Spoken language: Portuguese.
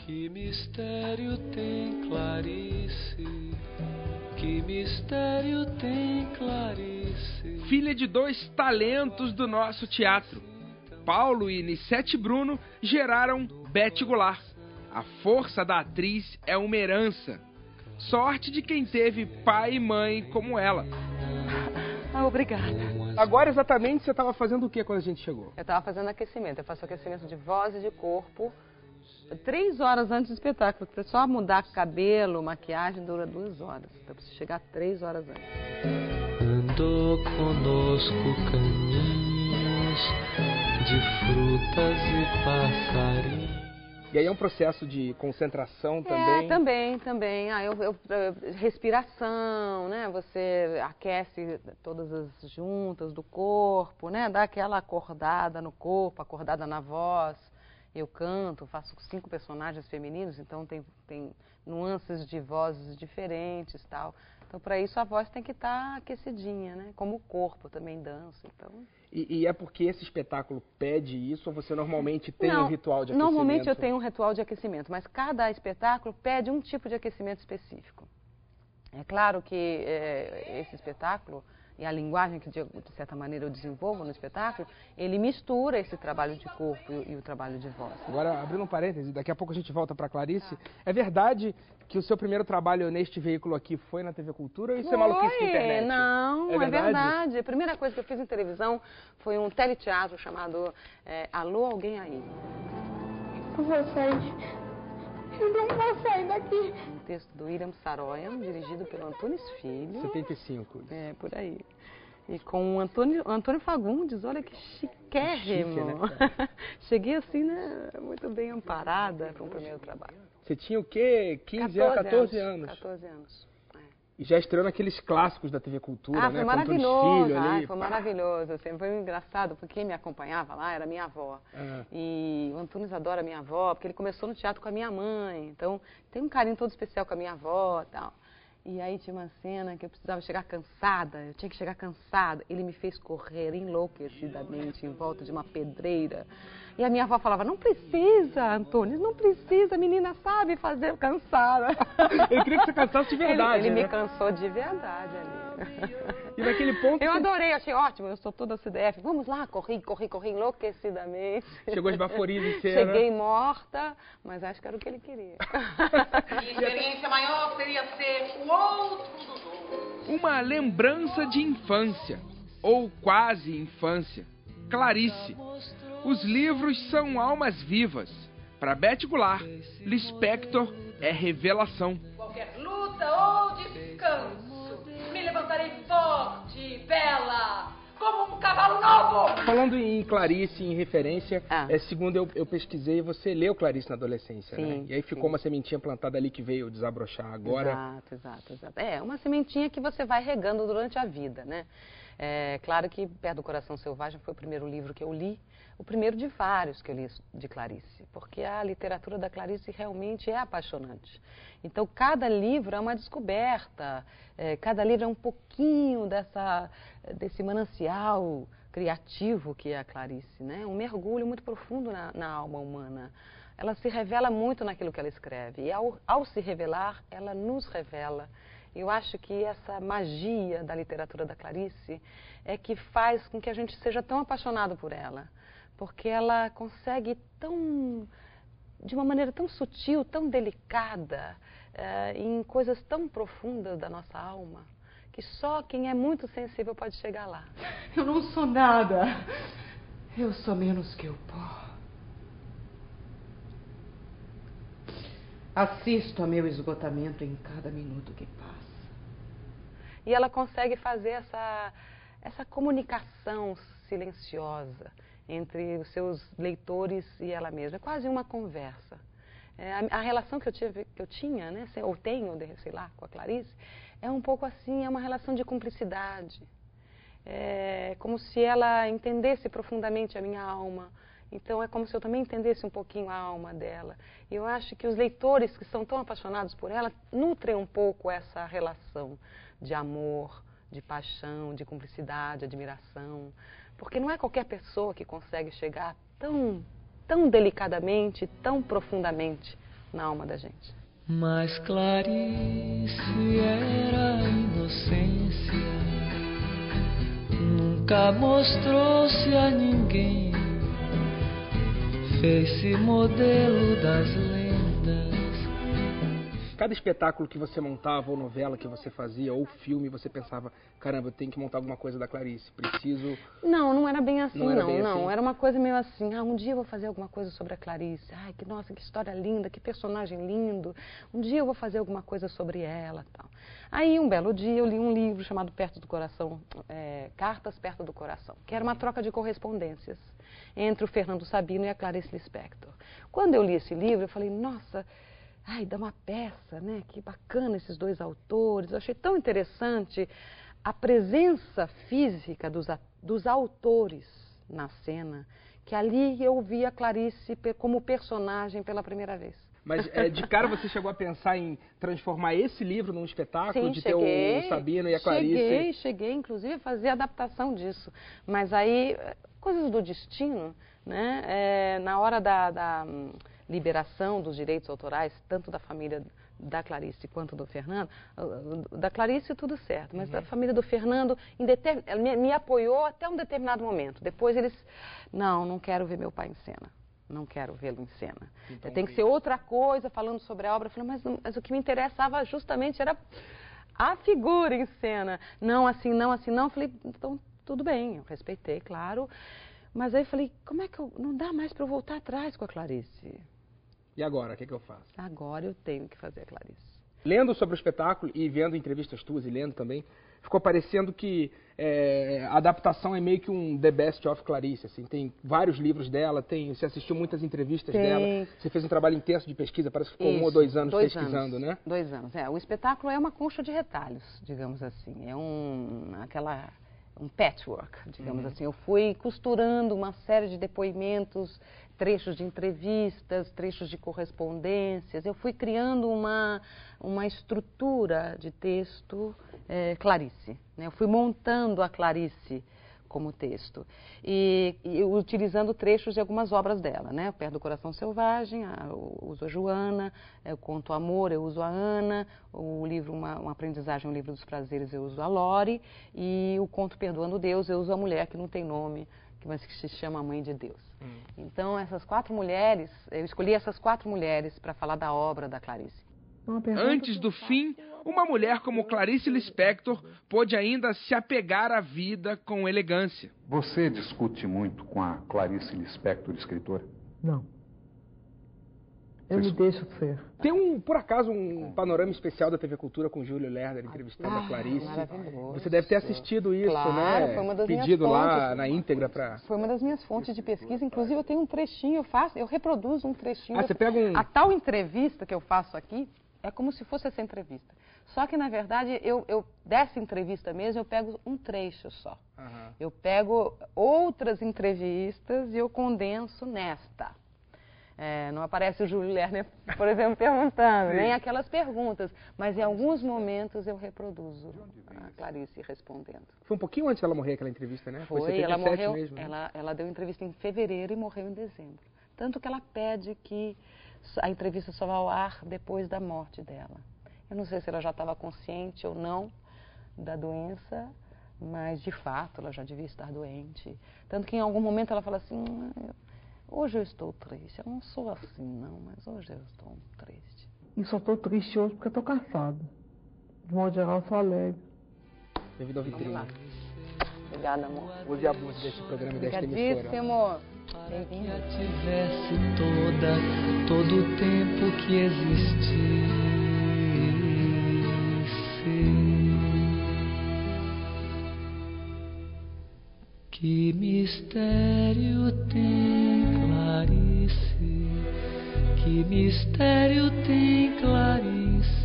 Que mistério tem Clarice? Que mistério tem Clarice? Filha de 2 talentos do nosso teatro. Paulo e Nissete Bruno geraram Bete Goulart. A força da atriz é uma herança. Sorte de quem teve pai e mãe como ela. Obrigada. Agora, exatamente, você estava fazendo o que quando a gente chegou? Eu estava fazendo aquecimento. Eu faço aquecimento de voz e de corpo 3 horas antes do espetáculo. Porque só mudar cabelo, maquiagem, dura 2 horas. Então eu preciso chegar 3 horas antes. Andou conosco caminhos de frutas e passarinhos. E aí é um processo de concentração também? Também. Respiração, né? Você aquece todas as juntas do corpo, né? Dá aquela acordada no corpo, acordada na voz. Eu canto, faço 5 personagens femininos, então tem nuances de vozes diferentes, tal. Então, para isso, a voz tem que estar aquecidinha, né? Como o corpo também dança, então... E é porque esse espetáculo pede isso ou você normalmente tem um ritual de aquecimento? Normalmente eu tenho um ritual de aquecimento, mas cada espetáculo pede um tipo de aquecimento específico. É claro que esse espetáculo e a linguagem que de certa maneira eu desenvolvo no espetáculo, ele mistura esse trabalho de corpo e o trabalho de voz. Agora, abrindo um parêntese, daqui a pouco a gente volta para Clarice. É verdade que o seu primeiro trabalho neste veículo aqui foi na TV Cultura ou isso é maluquice da internet? Não, é verdade. A primeira coisa que eu fiz em televisão foi um teleteatro chamado Alô, Alguém Aí. Eu vou sair. Eu não vou sair daqui. Um texto do Irã Saroyan, dirigido pelo Antunes Filho. 75. É, por aí. E com o Antônio Fagundes, olha que chiquérrimo. Chique, né? Cheguei assim, né, muito bem amparada para um primeiro trabalho. Você tinha o quê? 15 anos, 14 anos? 14 anos. E já estreou naqueles clássicos da TV Cultura, né? Foi maravilhoso. Filho, ali. Foi maravilhoso. Assim, foi engraçado, porque quem me acompanhava lá era minha avó. E o Antunes adora minha avó, porque ele começou no teatro com a minha mãe. Então, tem um carinho todo especial com a minha avó e tal. E aí tinha uma cena que eu precisava chegar cansada, eu tinha que chegar cansada. Ele me fez correr enlouquecidamente em volta de uma pedreira. E a minha avó falava, não precisa, Antônio, não precisa, a menina sabe fazer cansada. Ele queria que você cansasse de verdade, Ele né? me cansou de verdade ali. E naquele ponto... Eu adorei, achei ótimo, eu sou toda CDF. Vamos lá, corri enlouquecidamente. Chegou de baforiza em cena. Cheguei morta, mas acho que era o que ele queria. A experiência maior seria ser o outro dos outros. Uma lembrança de infância, ou quase infância. Clarice. Os livros são almas vivas. Para Bete Goulart, Lispector é revelação. Qualquer luta ou descanso, me levantarei forte, bela, como um cavalo novo. Falando em Clarice, em referência, segundo eu pesquisei, você leu Clarice na adolescência, sim, né? E aí ficou uma sementinha plantada ali que veio desabrochar agora. Exato. É uma sementinha que você vai regando durante a vida, né? É claro que Perto do Coração Selvagem foi o primeiro livro que eu li, o primeiro de vários que eu li de Clarice, porque a literatura da Clarice realmente é apaixonante. Então, cada livro é uma descoberta, cada livro é um pouquinho desse manancial criativo que é a Clarice, né? Um mergulho muito profundo na alma humana. Ela se revela muito naquilo que ela escreve, e ao se revelar, ela nos revela. Eu acho que essa magia da literatura da Clarice é que faz com que a gente seja tão apaixonado por ela, porque ela consegue de uma maneira tão sutil, tão delicada, em coisas tão profundas da nossa alma, que só quem é muito sensível pode chegar lá. Eu não sou nada. Eu sou menos que o pó. Assisto a meu esgotamento em cada minuto que passa. E ela consegue fazer essa comunicação silenciosa entre os seus leitores e ela mesma. É quase uma conversa. A relação que eu tinha, né, ou tenho, sei lá, com a Clarice, é um pouco assim, é uma relação de cumplicidade. É como se ela entendesse profundamente a minha alma. Então, é como se eu também entendesse um pouquinho a alma dela. E eu acho que os leitores que são tão apaixonados por ela nutrem um pouco essa relação de amor, de paixão, de cumplicidade, admiração. Porque não é qualquer pessoa que consegue chegar tão delicadamente, tão profundamente na alma da gente. Mas Clarice era a inocência, nunca mostrou-se a ninguém, fez-se modelo das lendas. Cada espetáculo que você montava, ou novela que você fazia, ou filme, você pensava, caramba, eu tenho que montar alguma coisa da Clarice, preciso... Não era bem assim, não. Era uma coisa meio assim, um dia eu vou fazer alguma coisa sobre a Clarice. Ai, nossa, que história linda, que personagem lindo. Um dia eu vou fazer alguma coisa sobre ela, tal. Aí, um belo dia, eu li um livro chamado Perto do Coração, Cartas Perto do Coração, que era uma troca de correspondências entre o Fernando Sabino e a Clarice Lispector. Quando eu li esse livro, eu falei, nossa... dá uma peça, né? Que bacana esses dois autores. Eu achei tão interessante a presença física dos autores na cena, que ali eu vi a Clarice como personagem pela primeira vez. Mas de cara você chegou a pensar em transformar esse livro num espetáculo? Sim, de ter o Sabino e a Clarice? Cheguei, inclusive, a fazer adaptação disso. Mas aí, coisas do destino, né? Na hora da liberação dos direitos autorais, tanto da família da Clarice quanto do Fernando, da Clarice tudo certo, mas da família do Fernando, me apoiou até um determinado momento. Depois eles, não quero ver meu pai em cena, não quero vê-lo em cena. Então, tem que ser outra coisa, falando sobre a obra. Eu falei, mas o que me interessava justamente era a figura em cena. Não assim. Eu falei, então tudo bem, eu respeitei, claro. Mas aí eu falei, como é que não dá mais para eu voltar atrás com a Clarice? E agora, o que eu faço? Agora eu tenho que fazer a Clarice. Lendo sobre o espetáculo e vendo entrevistas tuas e lendo também, ficou parecendo que a adaptação é meio que um The Best of Clarice, assim, tem vários livros dela, você assistiu muitas entrevistas dela, você fez um trabalho intenso de pesquisa, parece que ficou 1 ou 2 anos pesquisando, né? 2 anos, o espetáculo é uma concha de retalhos, digamos assim, é um patchwork, digamos assim. Eu fui costurando uma série de depoimentos, trechos de entrevistas, trechos de correspondências. Eu fui criando uma estrutura de texto Clarice, né? Eu fui montando a Clarice como texto e utilizando trechos de algumas obras dela, né? Perto do Coração Selvagem, eu uso a Joana, eu conto o Amor, eu uso a Ana, o livro uma Aprendizagem, o Livro dos Prazeres, eu uso a Lore, e o conto Perdoando Deus, eu uso a mulher que não tem nome, mas que se chama Mãe de Deus. Então, essas 4 mulheres, eu escolhi essas 4 mulheres para falar da obra da Clarice. Antes do fim, uma mulher como Clarice Lispector pôde ainda se apegar à vida com elegância. Você discute muito com a Clarice Lispector, escritora? Não. Eu me deixo ser. Tem por acaso, um panorama especial da TV Cultura com Júlio Lerner entrevistando a Clarice. Você deve ter assistido isso, claro, né? Foi uma das pedido minhas lá fontes, na íntegra para... Foi uma das minhas fontes de pesquisa. Inclusive, eu tenho um trechinho, eu reproduzo um trechinho. Você pega A tal entrevista que eu faço aqui é como se fosse essa entrevista. Só que, na verdade, dessa entrevista mesmo, eu pego um trecho só. Eu pego outras entrevistas e eu condenso nesta. Não aparece o Júlio Lerner, por exemplo, perguntando, nem aquelas perguntas, mas em alguns momentos eu reproduzo a Clarice respondendo. Foi um pouquinho antes dela morrer aquela entrevista, né? Foi, ela morreu, mesmo, né? ela deu entrevista em fevereiro e morreu em dezembro. Tanto que ela pede que a entrevista só vá ao ar depois da morte dela. Eu não sei se ela já estava consciente ou não da doença, mas de fato ela já devia estar doente. Tanto que em algum momento ela fala assim, hoje eu estou triste. Eu não sou assim não, mas hoje eu estou triste. E só estou triste hoje porque eu estou cansada. De modo geral, eu sou alegre. Devido ao vitrine. Obrigada, amor. Use abuso desse programa e desta emissora. Obrigadíssimo. Que a tivesse todo o tempo que existisse. Que mistério tem Clarice? Que mistério tem Clarice?